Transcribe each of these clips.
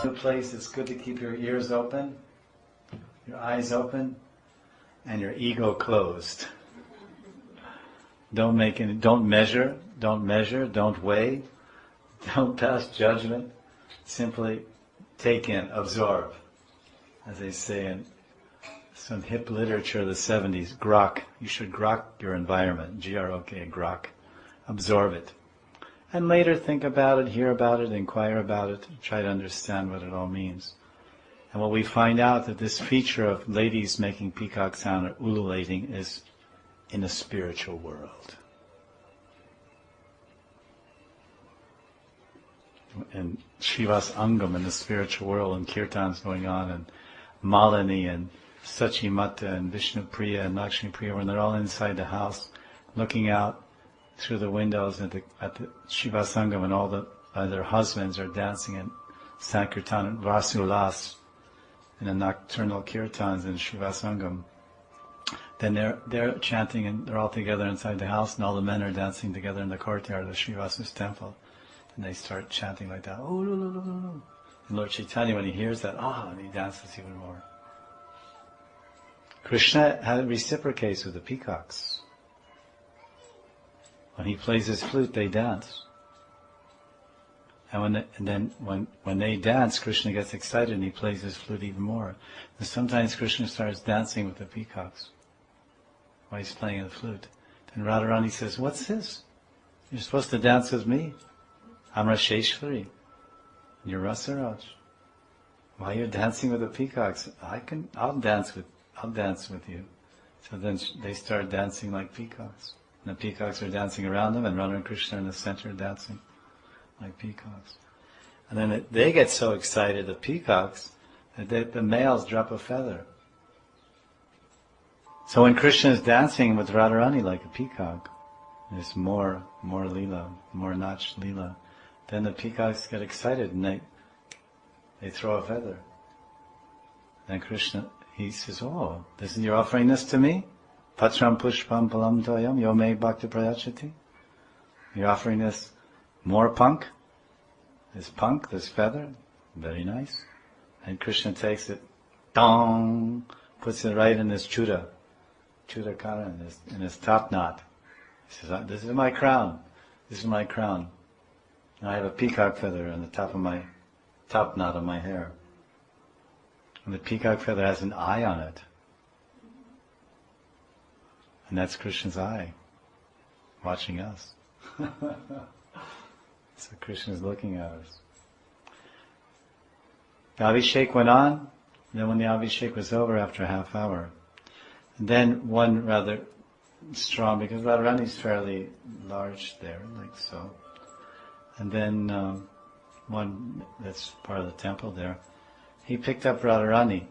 place, it's good to keep your ears open, your eyes open, and your ego closed. Don't measure, don't weigh, don't pass judgment. Simply take in, absorb. As they say in some hip literature of the 70s, grok. You should grok your environment, G-R-O-K, grok. Absorb it. And later think about it, hear about it, inquire about it, try to understand what it all means. And what we find out that this feature of ladies making peacock sound or ululating is in a spiritual world. And Shiva's Angam in the spiritual world, and kirtans going on, and Malini and Sachimata and Vishnu Priya and Lakshmi Priya, when they're all inside the house, looking out through the windows at the Shiva Sangam, and all their husbands are dancing in Sankirtan and Rasulas in the nocturnal kirtans in Shiva Sangam. Then they're chanting, and they're all together inside the house, and all the men are dancing together in the courtyard of the Shiva's temple. And they start chanting like that. Oh, lo, lo, lo, lo. And Lord Chaitanya, when he hears that, and he dances even more. Krishna reciprocates with the peacocks. When he plays his flute, they dance. And then when they dance, Krishna gets excited and he plays his flute even more. And sometimes Krishna starts dancing with the peacocks while he's playing the flute. Then Radharani says, "What's this? You're supposed to dance with me. I'm Rasheshwari. You're Rasaraj. Why are you dancing with the peacocks? I'll dance with you." So then they start dancing like peacocks. And the peacocks are dancing around them, and Radha and Krishna are in the center dancing like peacocks. And then they get so excited, the peacocks, that the males drop a feather. So when Krishna is dancing with Radharani like a peacock, there's more lila, more Nach lila. Then the peacocks get excited and they throw a feather. Then Krishna, he says, "Oh, you're offering this to me? Patram pushpam palam toyam yome bhakti prayachati." You're offering this more punk? This feather? Very nice. And Krishna takes it, dong, puts it right in his chudakara, in his top knot. He says, "This is my crown. This is my crown. I have a peacock feather on the top knot of my hair." And the peacock feather has an eye on it. And that's Krishna's eye, watching us. So Krishna is looking at us. The Abhishek went on, and then when the Abhishek was over after a half hour, and then one rather strong, because Radharani is fairly large there, like so. And then one that's part of the temple there, he picked up Radharani.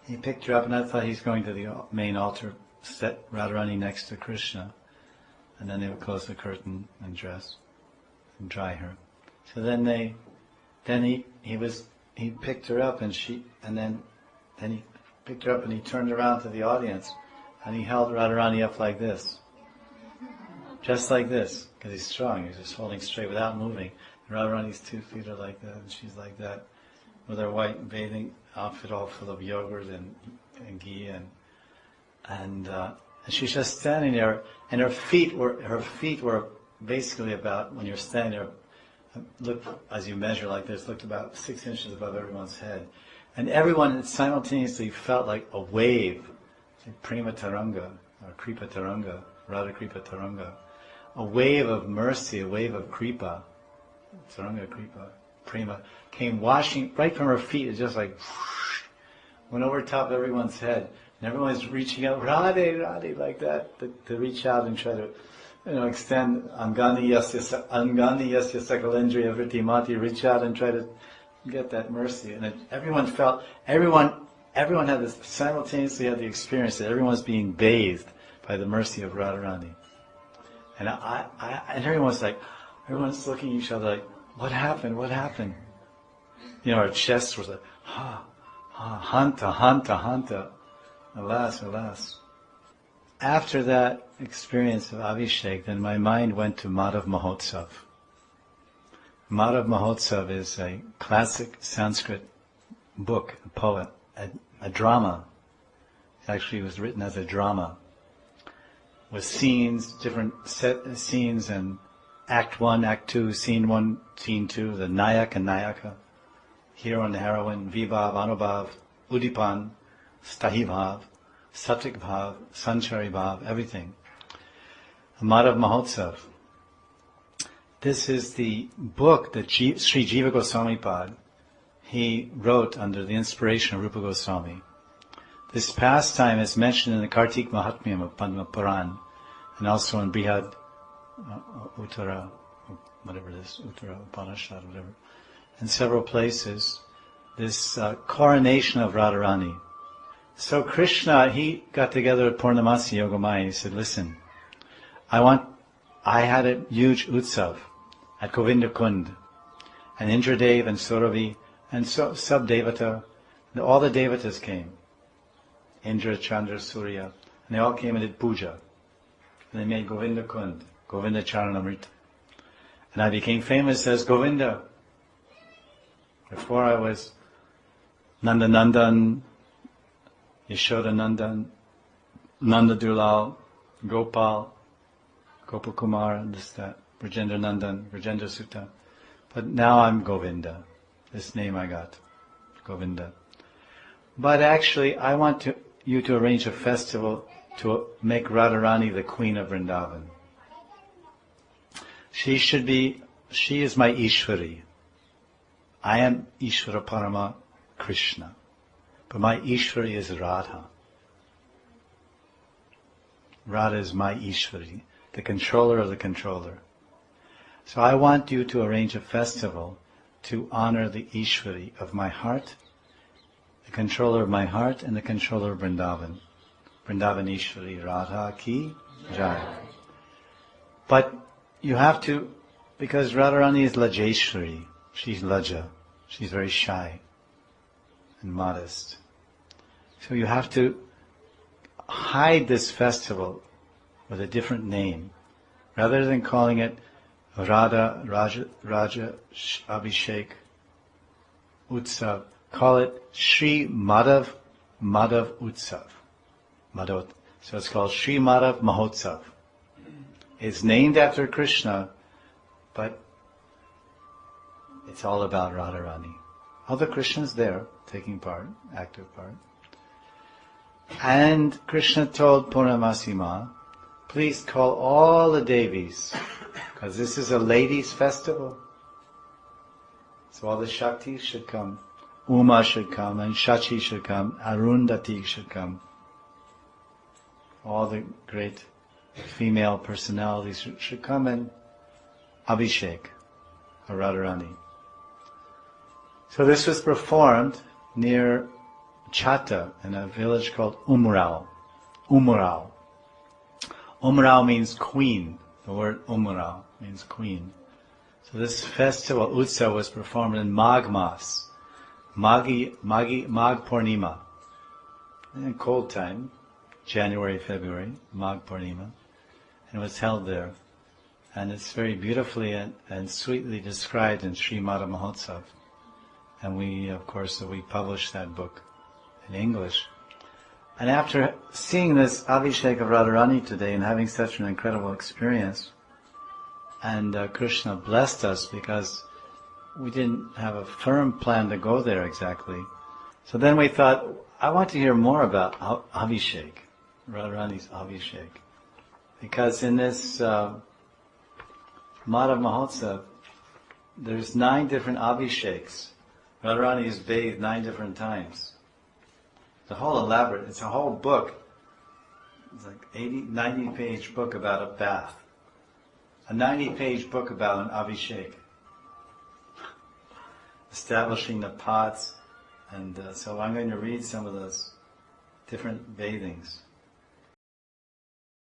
He picked her up, and I thought he's going to the main altar, set Radharani next to Krishna, and then they would close the curtain and dress and dry her. So then he picked her up, and then he picked her up and he turned around to the audience, and he held Radharani up like this. Just like this, because he's strong, he's just holding straight without moving. And Radharani's 2 feet are like that, and she's like that, with her white bathing outfit all full of yogurt and ghee, and she's just standing there, and her feet were basically about, when you're standing there, look, as you measure like this, looked about 6 inches above everyone's head. And everyone simultaneously felt like a wave, like Prema Taranga, or Kripa Taranga, Radha Kripa Taranga. A wave of mercy, a wave of Kripa, Taranga Kripa, Prema, came washing right from her feet. It just like whoosh, went over top of everyone's head, and everyone's reaching out, Radhe, Radhe, like that, to reach out and try to, extend Angani Yasya Sakalendriya Vritimati, reach out and try to get that mercy. And everyone had this, simultaneously had the experience that everyone was being bathed by the mercy of Radharani. And and everyone's looking at each other like, what happened? Our chests were like, hanta. Alas. After that experience of Abhishek, then my mind went to Madhav Mahotsav. Madhav Mahotsav is a classic Sanskrit book, a poet, a drama. Actually, it was written as a drama with scenes, different set scenes, and Act 1, Act 2, Scene 1, Scene 2, the Nayak and Nayaka, hero and heroine, Vibhav, Anubhav, Udipan, Stahi Bhav, Satvik Bhav, Sanchari Bhav, everything. Madhav Mahotsav. This is the book that Sri Jiva Goswami Pad, he wrote under the inspiration of Rupa Goswami. This pastime is mentioned in the Kartik Mahatmyam of Padma Puran, and also in Brihad Uttara, whatever it is, Uttara Upanishad, whatever, in several places, this coronation of Radharani. So Krishna, he got together at Purnamasi Yogamaya, he said, listen, I had a huge utsav at Govinda Kund, and Indradev and Suravi, and Sub-Devata, and all the Devatas came. Indra, Chandra, Surya, and they all came and did puja. And they made Govinda Kund, Govinda Charanamrita. And I became famous as Govinda. Before I was Nanda Nandan, Yashoda Nandan, Nanda Dulal, Gopal, Gopal Kumar, this, that, Rajendra Nandan, Rajendra Sutta. But now I'm Govinda. This name I got, Govinda. But actually, I want you to arrange a festival to make Radharani the Queen of Vrindavan. She is my Ishwari. I am Ishvara Parama Krishna. But my Ishwari is Radha. Radha is my Ishwari, the controller of the controller. So I want you to arrange a festival to honor the Ishwari of my heart, the controller of my heart, and the controller of Vrindavan. Vrindavan Ishwari Radha Ki Jai. But you have to, because Radharani is Lajeshwari, she's Laja, she's very shy and modest. So you have to hide this festival with a different name. Rather than calling it Raja Abhishek Utsav, call it Sri Madhav Utsav. Madhav. So it's called Sri Madhav Mahotsav. It's named after Krishna, but it's all about Radharani. Other Krishnas there, taking part, active part. And Krishna told Purnamasi Ma, please call all the Devis, because this is a ladies' festival. So all the Shaktis should come. Uma should come, and Shachi should come, Arundhati should come. All the great female personalities should come and Abhishek, or Radharani. So this was performed near Chata, in a village called Umrao. Umrao. Umrao means queen. The word Umrao means queen. So this festival, Utsav, was performed in Magh Mas, Magh Purnima. In cold time, January, February, Magh Purnima. And it was held there. And it's very beautifully and sweetly described in Sri Madhav Mahotsav. And we published that book in English. And after seeing this Abhishek of Radharani today and having such an incredible experience, and Krishna blessed us because we didn't have a firm plan to go there exactly. So then we thought, I want to hear more about Abhishek, Radharani's Abhishek. Because in this Madhav Mahotsav, there's 9 different Abhisheks. Radharani is bathed 9 different times. It's a whole book. It's like 90-page book about a bath. A 90-page book about an Abhishek. Establishing the pots. And so I'm going to read some of those different bathings.